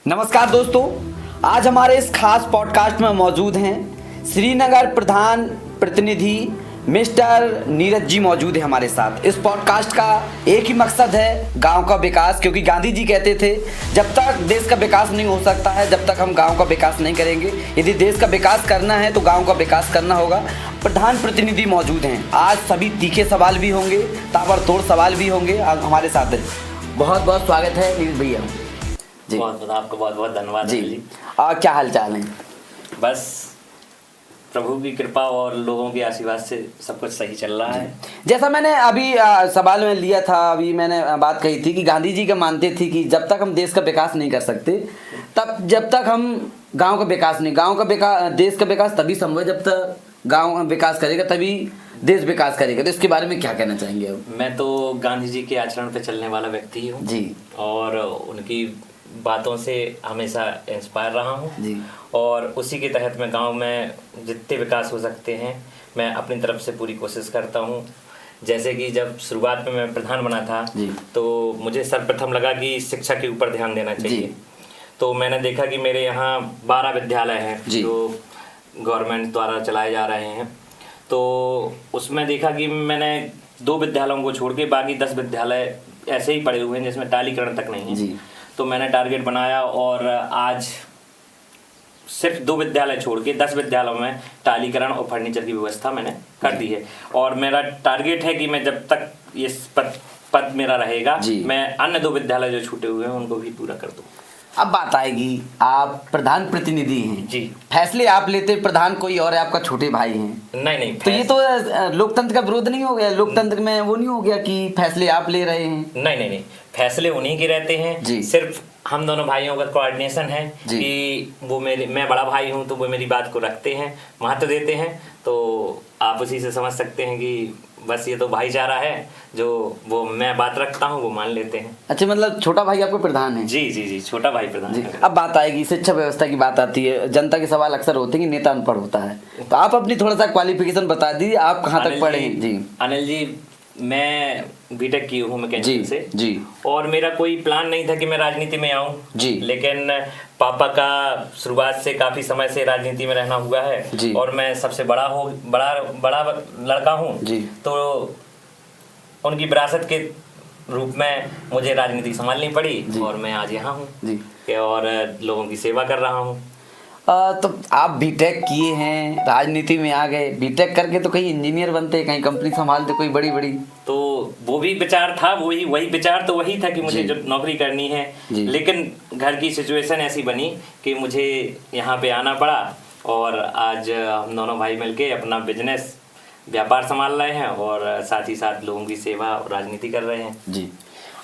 नमस्कार दोस्तों, आज हमारे इस खास पॉडकास्ट में मौजूद हैं श्रीनगर प्रधान प्रतिनिधि मिस्टर नीरज जी मौजूद है हमारे साथ। इस पॉडकास्ट का एक ही मकसद है गांव का विकास, क्योंकि गांधी जी कहते थे जब तक देश का विकास नहीं हो सकता है जब तक हम गांव का विकास नहीं करेंगे। यदि देश का विकास करना है तो गांव का विकास करना होगा। प्रधान प्रतिनिधि मौजूद हैं, आज सभी तीखे सवाल भी होंगे, ताबड़तोड़ सवाल भी होंगे। हमारे साथ बहुत बहुत स्वागत है नीरज भैया जी। आपका बहुत बहुत धन्यवाद जी। क्या हाल चाल है? बस प्रभु की कृपा और लोगों के आशीर्वाद से सब कुछ सही चल रहा है। जैसा मैंने अभी सवाल में लिया था, अभी मैंने बात कही थी कि गांधी जी का मानते थे कि जब तक हम देश का विकास नहीं कर सकते जब तक हम गांव का विकास नहीं, देश का विकास तभी संभव जब तक गांव विकास करेगा तभी देश विकास करेगा। तो इसके बारे में क्या कहना चाहेंगे अब? मैं तो गांधी जी के आचरण पे चलने वाला व्यक्ति हूँ जी, और उनकी बातों से हमेशा इंस्पायर रहा हूँ जी। और उसी के तहत मैं गांव में जितने विकास हो सकते हैं मैं अपनी तरफ से पूरी कोशिश करता हूँ। जैसे कि जब शुरुआत में मैं प्रधान बना था तो मुझे सर्वप्रथम लगा कि शिक्षा के ऊपर ध्यान देना चाहिए। तो मैंने देखा कि मेरे यहाँ 12 विद्यालय हैं जो गवर्नमेंट द्वारा चलाए जा रहे हैं। तो उसमें देखा कि मैंने 2 विद्यालयों को छोड़ के बाकी 10 विद्यालय ऐसे ही पड़े हुए हैं जिसमें टालीकरण तक नहीं है। तो मैंने टारगेट बनाया और आज सिर्फ 2 विद्यालय छोड़ के 10 विद्यालयों में टालीकरण और फर्नीचर की व्यवस्था मैंने कर दी है। और मेरा टारगेट है कि मैं जब तक ये पद मेरा रहेगा मैं अन्य 2 विद्यालय जो छूटे हुए हैं उनको भी पूरा कर दूँ। अब बात आएगी, आप प्रधान प्रतिनिधि हैं जी, फैसले आप लेते, प्रधान कोई और है, आपका छोटे भाई हैं। नहीं तो ये तो लोकतंत्र का विरोध नहीं हो गया? लोकतंत्र में वो नहीं हो गया कि फैसले आप ले रहे हैं? नहीं, फैसले उन्हीं के रहते हैं। सिर्फ हम दोनों भाइयों का कोऑर्डिनेशन है कि वो मैं बड़ा भाई हूँ तो वो मेरी बात को रखते हैं, महत्व देते हैं। तो आप उसी से समझ सकते हैं कि बस ये तो भाईचारा है, जो वो मैं बात रखता हूँ वो मान लेते हैं। अच्छा, मतलब छोटा भाई आपका प्रधान है? जी, छोटा भाई प्रधान है। अब बात आएगी शिक्षा व्यवस्था की, बात आती है, जनता के सवाल अक्सर होते हैं कि नेता अनपढ़ होता है। तो आप अपनी थोड़ा सा क्वालिफिकेशन बता दीजिए, आप कहाँ तक पढ़े हैं? जी अनिल जी, मैं बीटेक की हूँ मैकेनिकल से जी। और मेरा कोई प्लान नहीं था कि मैं राजनीति में आऊँ जी, लेकिन पापा का शुरुआत से काफी समय से राजनीति में रहना हुआ है जी। और मैं सबसे बड़ा लड़का हूँ जी। तो उनकी विरासत के रूप में मुझे राजनीति संभालनी पड़ी और मैं आज यहाँ हूँ जी और लोगों की सेवा कर रहा हूँ। तो आप बीटेक किए हैं, राजनीति में आ गए, बीटेक करके तो कहीं इंजीनियर बनते, कहीं कंपनी संभालते कोई बड़ी। तो वो भी विचार था, वही विचार तो वही था कि मुझे जो नौकरी करनी है, लेकिन घर की सिचुएशन ऐसी बनी कि मुझे यहाँ पे आना पड़ा और आज हम दोनों भाई मिलके अपना बिजनेस व्यापार संभाल रहे हैं और साथ ही साथ लोगों की सेवा और राजनीति कर रहे हैं जी।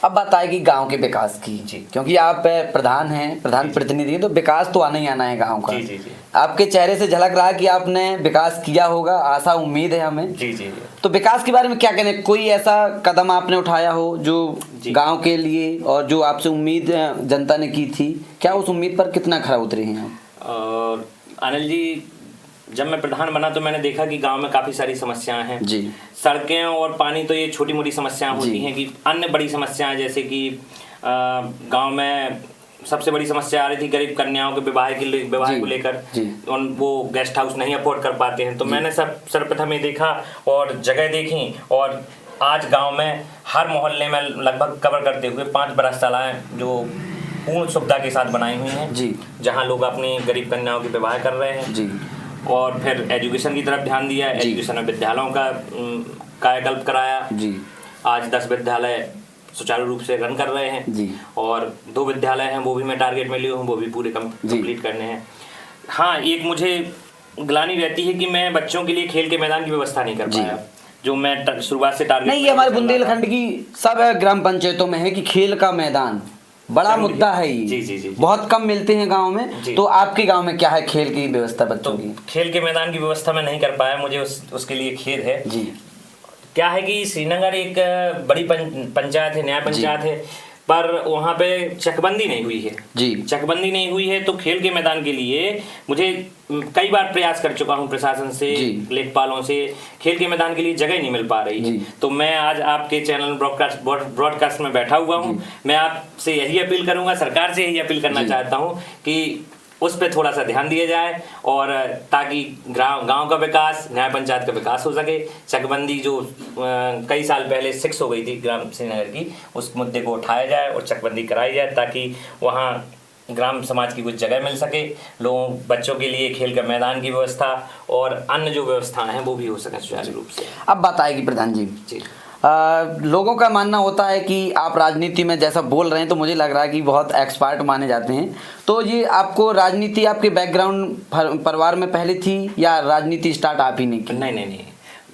अब बात आएगी गांव के विकास की जी, क्योंकि आप प्रधान हैं, प्रधान प्रतिनिधि हैं, तो विकास तो आना ही आना है गांव का। जी। आपके चेहरे से झलक रहा है कि आपने विकास किया होगा, आशा उम्मीद है हमें। जी। तो विकास के बारे में क्या कहना है? कोई ऐसा कदम आपने उठाया हो जो गांव के लिए और जो आपसे उम्मीद जनता ने की थी, क्या उस उम्मीद पर कितना खरा उतरे हैं आप? अनिल जी, जब मैं प्रधान बना तो मैंने देखा कि गांव में काफ़ी सारी समस्याएं हैं जी। सड़कें और पानी तो ये छोटी मोटी समस्याएं होती हैं कि अन्य बड़ी समस्याएं जैसे कि गांव में सबसे बड़ी समस्या आ रही थी गरीब कन्याओं के विवाह को लेकर, वो गेस्ट हाउस नहीं अफोर्ड कर पाते हैं। तो मैंने सर्वप्रथम ये देखा और जगह देखी और आज गाँव में हर मोहल्ले में लगभग कवर करते हुए 5 व्रतशालाएँ जो पूर्ण सुविधा के साथ बनाई हुई हैं जी, जहाँ लोग अपनी गरीब कन्याओं के विवाह कर रहे हैं जी। और फिर एजुकेशन की तरफ ध्यान दिया, एजुकेशन में विद्यालयों का कायाकल्प कराया जी। आज 10 विद्यालय सुचारू रूप से रन कर रहे हैं जी। और 2 विद्यालय हैं वो भी मैं टारगेट में लिए हूँ, वो भी पूरे कंप्लीट करने हैं। हाँ, एक मुझे ग्लानि रहती है कि मैं बच्चों के लिए खेल के मैदान की व्यवस्था नहीं कर पाया, जो मैं शुरुआत से टारगेट नहीं। ये हमारे बुंदेलखंड की सब ग्राम पंचायतों में है कि खेल का मैदान बड़ा मुद्दा है ये जी। बहुत कम मिलते हैं गांव में। तो आपके गांव में क्या है खेल की व्यवस्था बच्चों की? खेल के मैदान की व्यवस्था मैं नहीं कर पाया, मुझे उसके लिए खेद है जी। क्या है कि श्रीनगर एक बड़ी पंचायत है, न्याय पंचायत है, पर वहाँ पे चकबंदी नहीं हुई है जी। चकबंदी नहीं हुई है तो खेल के मैदान के लिए मुझे कई बार प्रयास कर चुका हूँ प्रशासन से, लेखपालों से, खेल के मैदान के लिए जगह नहीं मिल पा रही है। तो मैं आज आपके चैनल ब्रॉडकास्ट में बैठा हुआ हूँ। मैं आपसे यही अपील करूंगा, सरकार से यही अपील करना चाहता हूँ कि उस पर थोड़ा सा ध्यान दिया जाए और ताकि गांव का विकास, न्याय पंचायत का विकास हो सके। चकबंदी जो कई साल पहले 6 हो गई थी ग्राम श्रीनगर की, उस मुद्दे को उठाया जाए और चकबंदी कराई जाए ताकि वहाँ ग्राम समाज की कुछ जगह मिल सके, लोगों बच्चों के लिए खेल का मैदान की व्यवस्था और अन्य जो व्यवस्थाएं हैं वो भी हो सके सुचारू रूप से। अब बात आएगी प्रधान जी, लोगों का मानना होता है कि आप राजनीति में जैसा बोल रहे हैं तो मुझे लग रहा है कि बहुत एक्सपर्ट माने जाते हैं। तो ये आपको राजनीति आपके बैकग्राउंड परिवार में पहले थी या राजनीति स्टार्ट आप ही ने की? नहीं,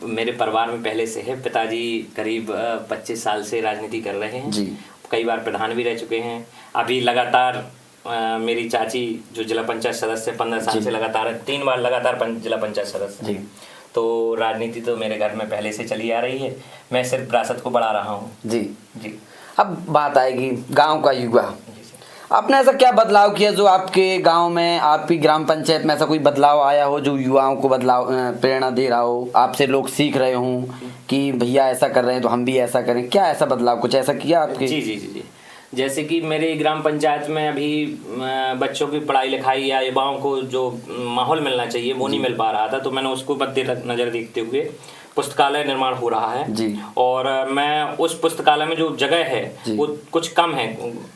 मेरे परिवार में पहले से है। पिताजी करीब 25 साल से राजनीति कर रहे हैं जी। कई बार प्रधान भी रह चुके हैं। अभी लगातार मेरी चाची जो जिला पंचायत सदस्य 15 साल से लगातार 3 बार लगातार जिला पंचायत सदस्य जी। तो राजनीति तो मेरे घर में पहले से चली आ रही है, मैं सिर्फ विरासत को बढ़ा रहा हूँ जी जी। अब बात आएगी गांव का युवा, आपने ऐसा क्या बदलाव किया जो आपके गांव में, आपकी ग्राम पंचायत में ऐसा कोई बदलाव आया हो जो युवाओं को बदलाव प्रेरणा दे रहा हो, आपसे लोग सीख रहे हों कि भैया ऐसा कर रहे हैं तो हम भी ऐसा करें? क्या ऐसा बदलाव कुछ ऐसा किया आपके? जी। जैसे कि मेरे ग्राम पंचायत में अभी बच्चों की पढ़ाई लिखाई या युवाओं को जो माहौल मिलना चाहिए वो नहीं मिल पा रहा था, तो मैंने उसको मद्देनजर देखते हुए पुस्तकालय निर्माण हो रहा है जी। और मैं उस पुस्तकालय में जो जगह है वो कुछ कम है।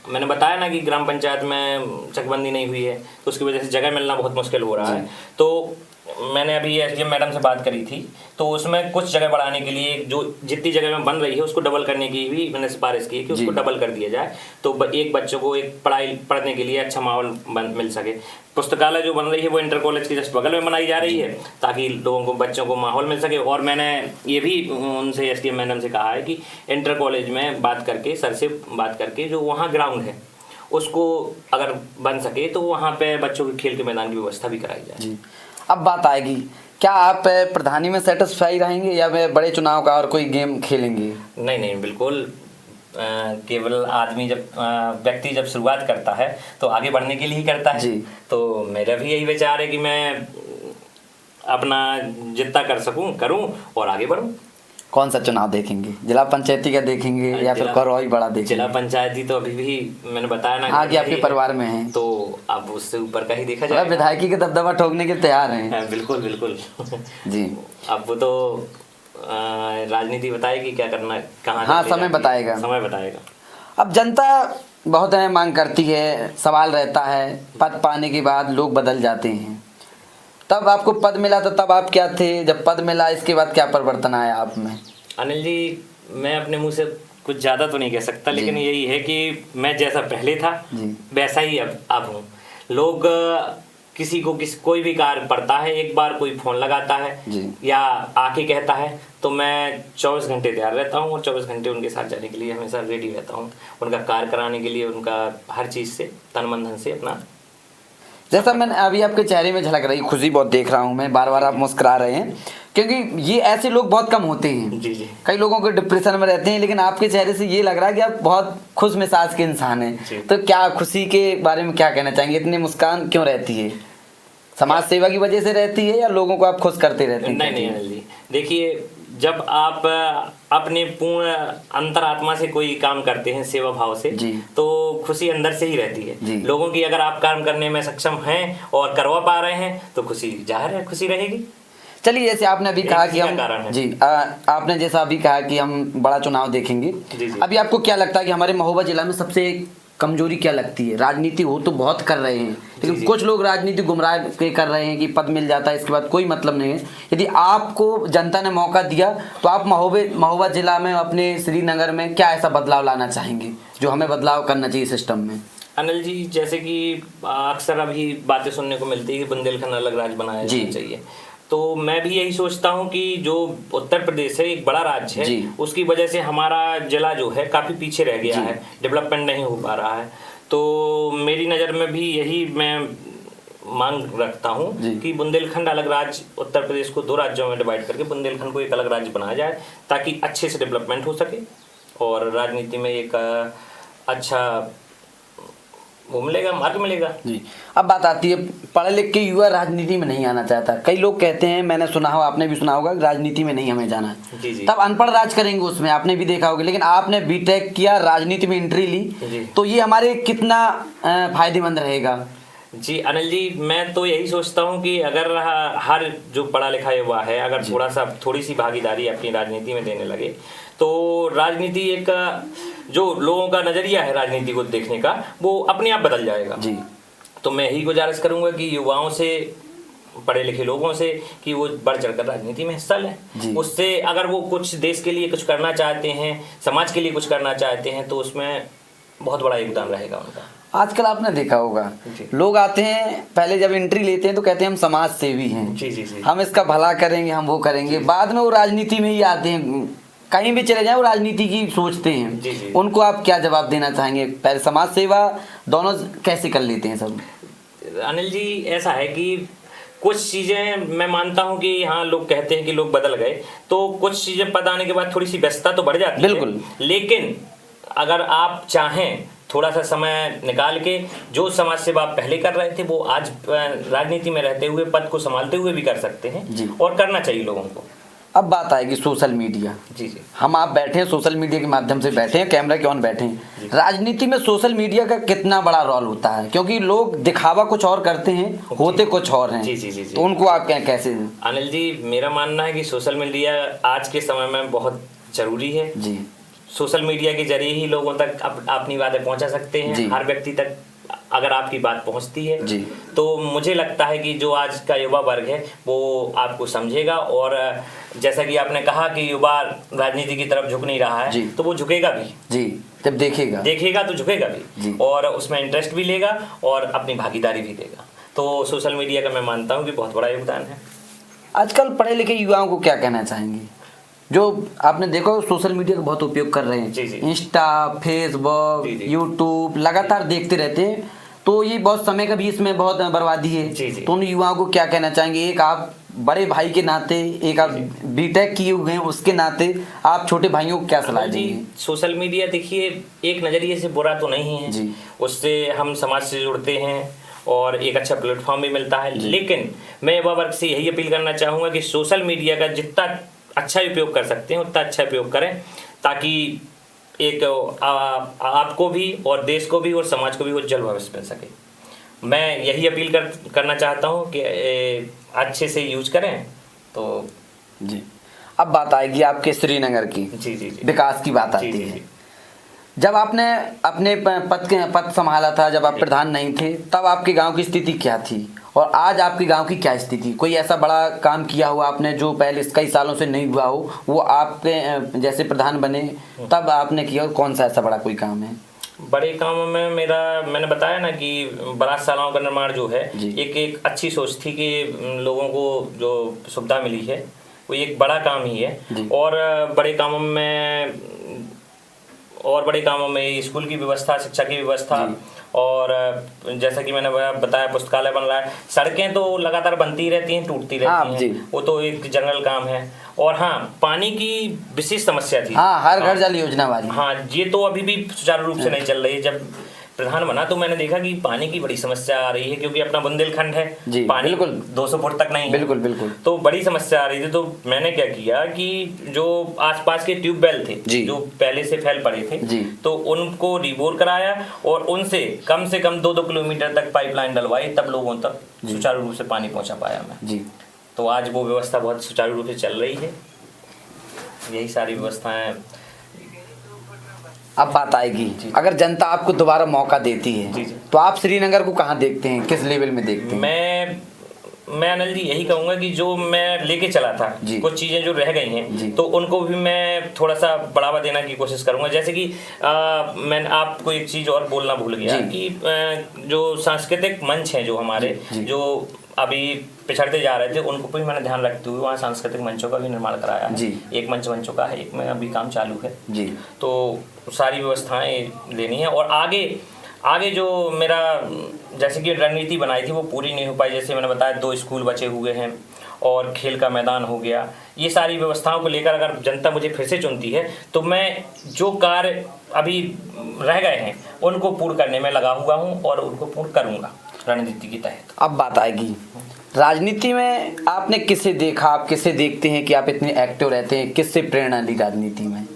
मैंने बताया ना कि ग्राम पंचायत में चकबंदी नहीं हुई है तो उसकी वजह से जगह मिलना बहुत मुश्किल हो रहा है। तो मैंने अभी एसडीएम मैडम से बात करी थी, तो उसमें कुछ जगह बढ़ाने के लिए जो जितनी जगह में बन रही है उसको डबल करने की भी मैंने सिफारिश की है कि उसको डबल कर दिया जाए तो एक बच्चों को एक पढ़ने के लिए अच्छा माहौल मिल सके। पुस्तकालय जो बन रही है वो इंटर कॉलेज के जस्ट बगल में बनाई जा रही है ताकि लोगों को, बच्चों को माहौल मिल सके। और मैंने ये भी उनसे एसडीएम मैडम से कहा है कि इंटर कॉलेज में बात करके, सर से बात करके, जो वहाँ ग्राउंड है उसको अगर बन सके तो वहाँ पे बच्चों के खेल के मैदान की व्यवस्था भी कराई जाए। अब बात आएगी, क्या आप प्रधानी में सेटिस्फाई रहेंगे या बड़े चुनाव का और कोई गेम खेलेंगे? नहीं, बिल्कुल। केवल आदमी व्यक्ति जब शुरुआत करता है तो आगे बढ़ने के लिए ही करता है जी। तो मेरा भी यही विचार है कि मैं अपना जितना कर सकूं करूं और आगे बढ़ूं। कौन सा चुनाव देखेंगे? जिला पंचायती का देखेंगे या फिर करौली बड़ा देखेंगे? जिला पंचायती तो अभी भी मैंने बताया ना आगे आपके परिवार में है, तो अब उससे ऊपर का ही देखा जाए। विधायकी का दबदबा ठोकने के तैयार हैं? बिल्कुल जी। अब वो तो राजनीति बताएगी क्या करना, कहाँ। हाँ, समय बताएगा। अब जनता बहुत मांग करती है, सवाल रहता है, पद पाने के बाद लोग बदल जाते हैं। तब आपको पद मिला था तब आप क्या थे, जब पद मिला इसके बाद क्या परिवर्तन आया आप में? अनिल जी, मैं अपने मुंह से कुछ ज़्यादा तो नहीं कह सकता, लेकिन यही है कि मैं जैसा पहले था वैसा ही अब हूँ। लोग किसी को कोई भी कार्य पड़ता है, एक बार कोई फ़ोन लगाता है या आके कहता है तो मैं 24 घंटे तैयार रहता हूँ और 24 घंटे उनके साथ जाने के लिए हमेशा रेडी रहता हूँ, उनका कार्य कराने के लिए, उनका हर चीज़ से तन मन धन से अपना। जैसा मैंने अभी आपके चेहरे में झलक रही खुशी बहुत देख रहा हूँ मैं, बार बार आप मुस्कुरा रहे हैं, क्योंकि ये ऐसे लोग बहुत कम होते हैं जी। कई लोगों को डिप्रेशन में रहते हैं, लेकिन आपके चेहरे से ये लग रहा है कि आप बहुत खुश मिजाज के इंसान हैं। तो क्या खुशी के बारे में क्या कहना चाहेंगे? इतनी मुस्कान क्यों रहती है? समाज सेवा की वजह से रहती है या लोगों को आप खुश करते रहते हैं? नहीं अनिल जी, देखिए, जब आप अपने पूर्ण अंतरात्मा से कोई काम करते हैं सेवा भाव से तो खुशी अंदर से ही रहती है लोगों की। अगर आप काम करने में सक्षम हैं और करवा पा रहे हैं तो खुशी जाहिर है खुशी रहेगी। चलिए, जैसे आपने अभी कहा कि हम आपने जैसा अभी कहा कि हम बड़ा चुनाव देखेंगे जी। अभी आपको क्या लगता है कि हमारे महोबा जिला में सबसे कमजोरी क्या लगती है? राजनीति हो तो बहुत कर रहे हैं, लेकिन कुछ लोग राजनीति गुमराह के कर रहे हैं कि पद मिल जाता है इसके बाद कोई मतलब नहीं है। यदि आपको जनता ने मौका दिया तो आप महोबा जिला में, अपने श्रीनगर में क्या ऐसा बदलाव लाना चाहेंगे जो हमें बदलाव करना चाहिए सिस्टम में? अनिल जी, जैसे कि अक्सर अभी बातें सुनने को मिलती है कि बुंदेलखंड अलग राज्य बनाया जाना चाहिए, तो मैं भी यही सोचता हूँ कि जो उत्तर प्रदेश है एक बड़ा राज्य है, उसकी वजह से हमारा जिला जो है काफ़ी पीछे रह गया है, डेवलपमेंट नहीं हो पा रहा है। तो मेरी नज़र में भी यही मैं मांग रखता हूँ कि बुंदेलखंड अलग राज्य, उत्तर प्रदेश को 2 राज्यों में डिवाइड करके बुंदेलखंड को एक अलग राज्य बनाया जाए ताकि अच्छे से डेवलपमेंट हो सके और राजनीति में एक अच्छा वो मिलेगा, मार्ग मिलेगा जी। अब बात आती है, पढ़े लिख के युवा राजनीति में नहीं आना चाहता। कई लोग कहते हैं, मैंने सुना हो, आपने भी सुना होगा, राजनीति में नहीं हमें जाना है। जी जी। तब अनपढ़ राज करेंगे उसमें, आपने भी देखा होगा। लेकिन आपने बीटेक किया, राजनीति में एंट्री ली, तो ये हमारे कितना फायदेमंद रहेगा? जी अनिल जी, मैं तो यही सोचता हूँ कि अगर हर जो पढ़ा लिखा युवा है अगर थोड़ी सी भागीदारी अपनी राजनीति में देने लगे तो राजनीति एक जो लोगों का नजरिया है राजनीति को देखने का वो अपने आप बदल जाएगा जी। तो मैं यही गुजारिश करूंगा कि युवाओं से, पढ़े लिखे लोगों से कि वो बढ़ चढ़कर राजनीति में हिस्सा लें। उससे अगर वो कुछ देश के लिए कुछ करना चाहते हैं, समाज के लिए कुछ करना चाहते हैं तो उसमें बहुत बड़ा योगदान रहेगा उनका। आजकल आपने देखा होगा, लोग आते हैं, पहले जब एंट्री लेते हैं तो कहते हैं हम समाज सेवी हैं, जी। हम इसका भला करेंगे, हम वो करेंगे। बाद में वो राजनीति में ही आते हैं, कहीं भी चले जाएं वो राजनीति की सोचते हैं। जी। उनको आप क्या जवाब देना चाहेंगे? पहले समाज सेवा दोनों कैसे कर लेते हैं सब? अनिल जी, ऐसा है कि कुछ चीज़ें मैं मानता हूं कि हाँ, लोग कहते हैं कि लोग बदल गए, तो कुछ चीज़ें पता आने के बाद थोड़ी सी व्यस्तता तो बढ़ जाती है। बिल्कुल। लेकिन अगर आप चाहें थोड़ा सा समय निकाल के जो समाज सेवा आप पहले कर रहे थे वो आज राजनीति में रहते हुए, पद को संभालते हुए भी कर सकते हैं और करना चाहिए लोगों को। अब बात आएगी सोशल मीडिया। जी। हम आप बैठे हैं, सोशल मीडिया के माध्यम से बैठे हैं, कैमरा के ऑन बैठे हैं। राजनीति में सोशल मीडिया का कितना बड़ा रोल होता है? क्योंकि लोग दिखावा कुछ और करते हैं, होते कुछ और हैं। जी। तो उनको आप कैसे? अनिल जी, मेरा मानना है कि सोशल मीडिया आज के समय में बहुत जरूरी है जी। सोशल मीडिया के जरिए ही लोगों तक अपनी बातें पहुंचा सकते हैं। हर व्यक्ति तक अगर आपकी बात पहुंचती है जी, तो मुझे लगता है कि जो आज का युवा वर्ग है वो आपको समझेगा। और जैसा कि आपने कहा कि युवा राजनीति की तरफ झुक नहीं रहा है, तो वो झुकेगा भी जी। जब देखेगा तो झुकेगा भी और उसमें इंटरेस्ट भी लेगा और अपनी भागीदारी भी देगा। तो सोशल मीडिया का मैं मानता हूँ कि बहुत बड़ा योगदान है। आजकल पढ़े लिखे युवाओं को क्या कहना चाहेंगे जो आपने देखो सोशल मीडिया का बहुत उपयोग कर रहे हैं? जी। इंस्टा, फेसबुक, यूट्यूब लगातार देखते रहते हैं, तो ये बहुत समय का भी इसमें बहुत बर्बादी है। जी। तो उन युवाओं को क्या कहना चाहेंगे? एक आप बड़े भाई के नाते, एक आप बीटेक किए हुए हैं उसके नाते, आप छोटे भाइयों को क्या सलाह देंगे? सोशल मीडिया देखिए एक नज़रिए से बुरा तो नहीं है जी। उससे हम समाज से जुड़ते हैं और एक अच्छा प्लेटफॉर्म भी मिलता है। लेकिन मैं युवा वर्ग से यही अपील करना चाहूँगा कि सोशल मीडिया का जितना अच्छा उपयोग कर सकते हैं उतना अच्छा उपयोग करें, ताकि एक आपको भी और देश को भी और समाज को भी उज्जवल भविष्य मिल सके। मैं यही अपील करना चाहता हूं कि अच्छे से यूज करें। तो जी, अब बात आएगी आपके श्रीनगर की। जी। विकास की बात आती है। जब आपने अपने पद संभाला था, जब आप प्रधान नहीं थे, तब आपके गांव की स्थिति क्या थी और आज आपके गांव की क्या स्थिति? कोई ऐसा बड़ा काम किया हुआ आपने जो पहले कई सालों से नहीं हुआ हो, वो आपके जैसे प्रधान बने तब आपने किया? कौन सा ऐसा बड़ा कोई काम है? बड़े कामों में मैंने बताया ना कि बरातशालाओं का निर्माण जो है, एक अच्छी सोच थी कि लोगों को जो सुविधा मिली है वो एक बड़ा काम ही है। और बड़े कामों में स्कूल की व्यवस्था, शिक्षा की व्यवस्था, और जैसा कि मैंने बताया पुस्तकालय बन रहा है। सड़कें तो लगातार बनती रहती हैं, टूटती रहती हैं, वो तो एक जनरल काम है। और हाँ, पानी की विशेष समस्या थी। हाँ, हर घर जल योजना वाली। हाँ, ये तो अभी भी सुचारू रूप से नहीं चल रही। जब प्रधान बना तो मैंने देखा कि पानी की बड़ी समस्या आ रही है, क्योंकि अपना बुंदेलखंड है, पानी बिल्कुल 200 फुट तक नहीं है। बिल्कुल। तो बड़ी समस्या आ रही थी। तो मैंने क्या किया कि जो आसपास के ट्यूबवेल थे जो पहले से फैल पड़े थे, तो उनको रिबोर कराया और उनसे कम 2 किलोमीटर तक पाइपलाइन डलवाई, तब लोगों तक सुचारू रूप से पानी पहुंचा पाया मैं। तो आज वो व्यवस्था बहुत सुचारू रूप से चल रही है। यही सारी व्यवस्थाएं। अब बात आएगी, अगर जनता आपको दोबारा मौका देती है तो आप श्रीनगर को कहाँ देखते हैं, किस लेवल में देखते हैं? मैं अनिल जी यही कहूँगा कि जो मैं लेके चला था, कुछ चीज़ें जो रह गई हैं तो उनको भी मैं थोड़ा सा बढ़ावा देने की कोशिश करूँगा। जैसे कि मैं आपको एक चीज़ और बोलना भूल गया कि जो सांस्कृतिक मंच हैं जो हमारे जो अभी पिछड़ते जा रहे थे, उनको भी मैंने ध्यान रखते हुए वहाँ सांस्कृतिक मंचों का भी निर्माण कराया है। एक मंच बन चुका है, एक में अभी काम चालू है जी। तो सारी व्यवस्थाएं लेनी है। और आगे जो मेरा जैसे कि रणनीति बनाई थी वो पूरी नहीं हो पाई। जैसे मैंने बताया 2 स्कूल बचे हुए हैं और खेल का मैदान हो गया, ये सारी व्यवस्थाओं को लेकर अगर जनता मुझे फिर से चुनती है तो मैं जो कार्य अभी रह गए हैं उनको पूर्ण करने में लगा हुआ हूँ और उनको पूर्ण करूँगा रणनीति के तहत। अब बात आएगी राजनीति में, आपने किसे देखा, आप किसे देखते हैं कि आप इतने एक्टिव रहते हैं, किससे प्रेरणा ली राजनीति में?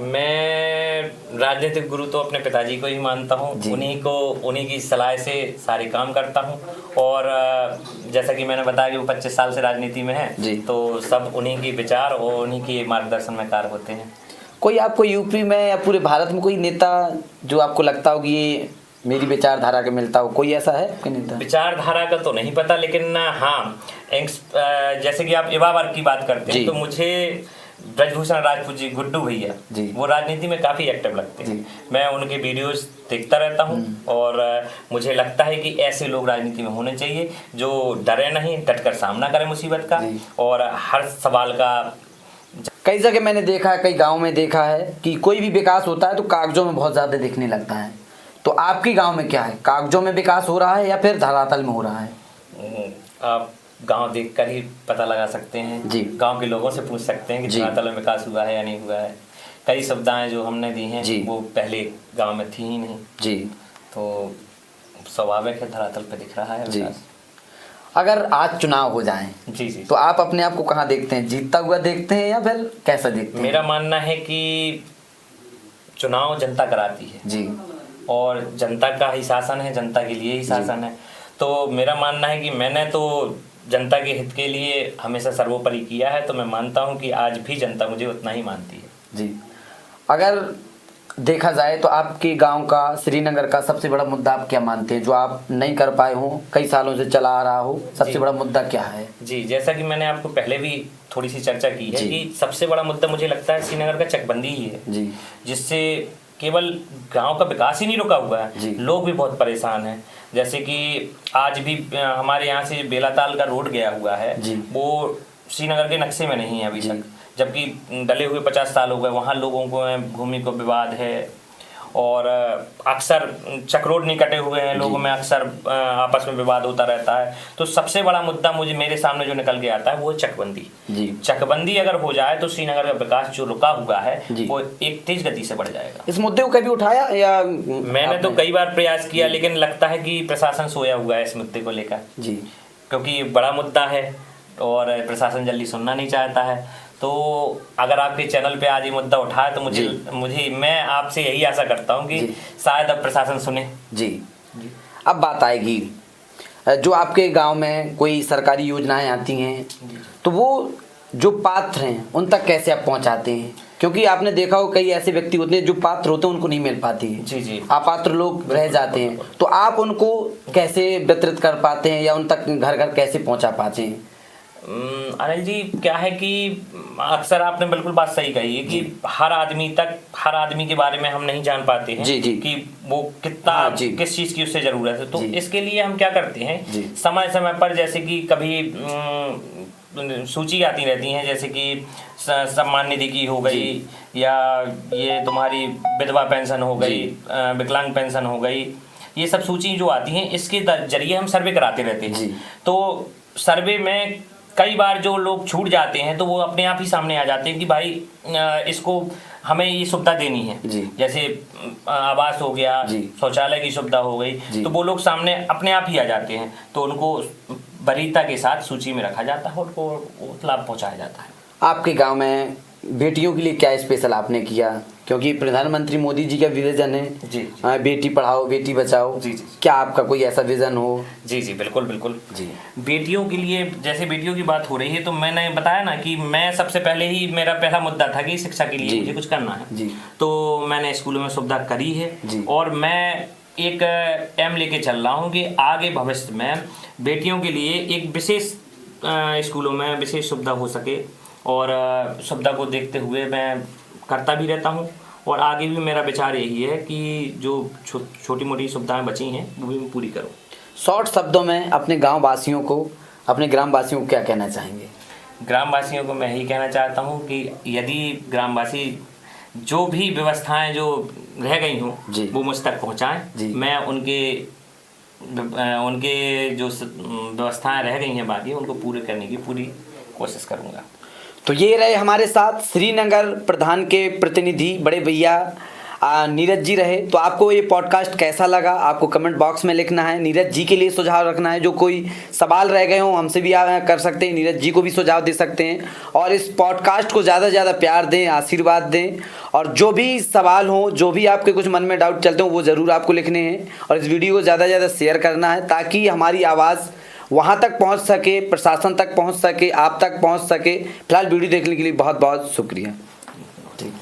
मैं राजनीतिक गुरु तो अपने पिताजी को ही मानता हूँ, उन्हीं की सलाह से सारे काम करता हूँ। और जैसा कि मैंने बताया कि वो 25 साल से राजनीति में है, तो सब उन्हीं के विचार और उन्हीं के मार्गदर्शन में कार्य होते हैं। कोई आपको यूपी में या पूरे भारत में कोई नेता जो आपको लगता हो कि ये मेरी विचारधारा के मिलता हो, कोई ऐसा है कोई नेता? विचारधारा का तो नहीं पता, लेकिन हाँ जैसे कि आप युवा वर्ग की बात करते हैं तो मुझे ब्रजभूषण राजपूत जी, गुड्डू भैया, वो राजनीति में काफ़ी एक्टिव लगते हैं। मैं उनके वीडियोस देखता रहता हूँ और मुझे लगता है कि ऐसे लोग राजनीति में होने चाहिए जो डरे नहीं, डटकर सामना करें मुसीबत का और हर सवाल का। कई जगह मैंने देखा है, कई गाँव में देखा है कि कोई भी विकास होता है तो कागजों में बहुत ज़्यादा दिखने लगता है। तो आपके गाँव में क्या है, कागजों में विकास हो रहा है या फिर धरातल में हो रहा है? आप गांव देखकर ही पता लगा सकते हैं जी। गांव के लोगों से पूछ सकते हैं कि धरातल में विकास हुआ है या नहीं हुआ है। कई सुविधाएं जो हमने दी हैं वो पहले गांव में थी ही नहीं जी, तो स्वाभाविक है धरातल पे दिख रहा है विकास। अगर आज चुनाव हो जाए जी तो आप अपने आप को कहाँ देखते हैं, जीतता हुआ देखते हैं या फिर कैसा देखते हैं? मेरा मानना है कि चुनाव जनता कराती है जी, और जनता का ही शासन है, जनता के लिए ही शासन है। तो मेरा मानना है कि मैंने तो जनता के हित के लिए हमेशा सर्वोपरि किया है, तो मैं मानता हूं कि आज भी जनता मुझे उतना ही मानती है जी। अगर देखा जाए तो आपके गांव का, श्रीनगर का सबसे बड़ा मुद्दा आप क्या मानते हैं जो आप नहीं कर पाए हो, कई सालों से चला आ रहा हो, सबसे बड़ा मुद्दा क्या है? जी, जैसा कि मैंने आपको पहले भी थोड़ी सी चर्चा की है कि सबसे बड़ा मुद्दा मुझे लगता है श्रीनगर का चकबंदी ही है जी, जिससे केवल गांव का विकास ही नहीं रुका हुआ है, लोग भी बहुत परेशान हैं। जैसे कि आज भी हमारे यहाँ से बेलाताल का रोड गया हुआ है, वो श्रीनगर के नक्शे में नहीं है अभी तक, जबकि डले हुए 50 साल हो गए। वहाँ लोगों को भूमि को विवाद है और अक्सर चक्रोड नहीं कटे हुए हैं, लोगों में अक्सर आपस में विवाद होता रहता है। तो सबसे बड़ा मुद्दा मेरे सामने जो निकल के आता है वो है चकबंदी। चकबंदी अगर हो जाए तो श्रीनगर का विकास जो रुका हुआ है वो एक तेज गति से बढ़ जाएगा। इस मुद्दे को कभी उठाया या? मैंने तो कई बार प्रयास किया, लेकिन लगता है कि प्रशासन सोया हुआ है इस मुद्दे को लेकर जी, क्योंकि बड़ा मुद्दा है और प्रशासन जल्दी सुनना नहीं चाहता है। तो अगर आपके चैनल पे आज ये मुद्दा उठा है तो मैं आपसे यही आशा करता हूँ कि शायद अब प्रशासन सुने जी। अब बात आएगी, जो आपके गांव में कोई सरकारी योजनाएं आती हैं तो वो जो पात्र हैं उन तक कैसे आप पहुंचाते हैं? क्योंकि आपने देखा हो कई ऐसे व्यक्ति होते हैं जो पात्र होते हैं उनको नहीं मिल पाती है जी, अपात्र लोग रह जाते हैं, तो आप उनको कैसे वितरित कर पाते हैं या उन तक घर घर कैसे पहुँचा पाते हैं? अनिल जी, क्या है कि अक्सर आपने बिल्कुल बात सही कही है कि हर आदमी के बारे में हम नहीं जान पाते हैं कि वो कितना किस चीज़ की उससे ज़रूरत है। तो इसके लिए हम क्या करते हैं, समय समय पर जैसे कि कभी सूची आती रहती हैं, जैसे कि सम्मान निधि की हो गई या ये तुम्हारी विधवा पेंशन हो गई, विकलांग पेंशन हो गई, ये सब सूची जो आती हैं इसके जरिए हम सर्वे कराते रहते हैं। तो सर्वे में कई बार जो लोग छूट जाते हैं तो वो अपने आप ही सामने आ जाते हैं कि भाई इसको हमें ये सुविधा देनी है, जैसे आवास हो गया, शौचालय की सुविधा हो गई, तो वो लोग सामने अपने आप ही आ जाते हैं। तो उनको वरीयता के साथ सूची में रखा जाता है, उनको लाभ पहुंचाया जाता है। आपके गांव में बेटियों के लिए क्या स्पेशल आपने किया? क्योंकि प्रधानमंत्री मोदी जी का विजन है जी, बेटी पढ़ाओ बेटी बचाओ जी, क्या आपका कोई ऐसा विजन हो? जी बिल्कुल जी। बेटियों के लिए, जैसे बेटियों की बात हो रही है तो मैंने बताया ना कि मैं सबसे पहले ही मेरा पहला मुद्दा था कि शिक्षा के लिए मुझे कुछ करना है जी। तो मैंने स्कूलों में सुविधा करी है और मैं एक एम लेके चल रहा हूँ कि आगे भविष्य में बेटियों के लिए एक विशेष स्कूलों में विशेष सुविधा हो सके, और सुविधा को देखते हुए मैं करता भी रहता हूँ। और आगे भी मेरा विचार यही है कि जो छोटी मोटी सुविधाएं बची हैं वो भी पूरी करूँ। शॉर्ट शब्दों में अपने गांव वासियों को, अपने ग्रामवासियों को क्या कहना चाहेंगे? ग्रामवासियों को मैं यही कहना चाहता हूँ कि यदि ग्रामवासी जो भी व्यवस्थाएं जो रह गई हों वो मुझ तक पहुँचाएँ, मैं उनके उनके जो व्यवस्थाएं रह गई हैं बाकी उनको पूरे करने की पूरी कोशिश करूँगा। तो ये रहे हमारे साथ श्रीनगर प्रधान के प्रतिनिधि बड़े भैया नीरज जी रहे। तो आपको ये पॉडकास्ट कैसा लगा आपको कमेंट बॉक्स में लिखना है, नीरज जी के लिए सुझाव रखना है, जो कोई सवाल रह गए हों हमसे भी कर सकते हैं, नीरज जी को भी सुझाव दे सकते हैं। और इस पॉडकास्ट को ज़्यादा से ज़्यादा प्यार दें, आशीर्वाद दें, और जो भी सवाल हो, जो भी आपके कुछ मन में डाउट चलते हो वो ज़रूर आपको लिखने हैं, और इस वीडियो को ज़्यादा से ज़्यादा शेयर करना है ताकि हमारी आवाज़ वहाँ तक पहुँच सके, प्रशासन तक पहुँच सके, आप तक पहुँच सके। फिलहाल वीडियो देखने के लिए बहुत बहुत शुक्रिया। ठीक।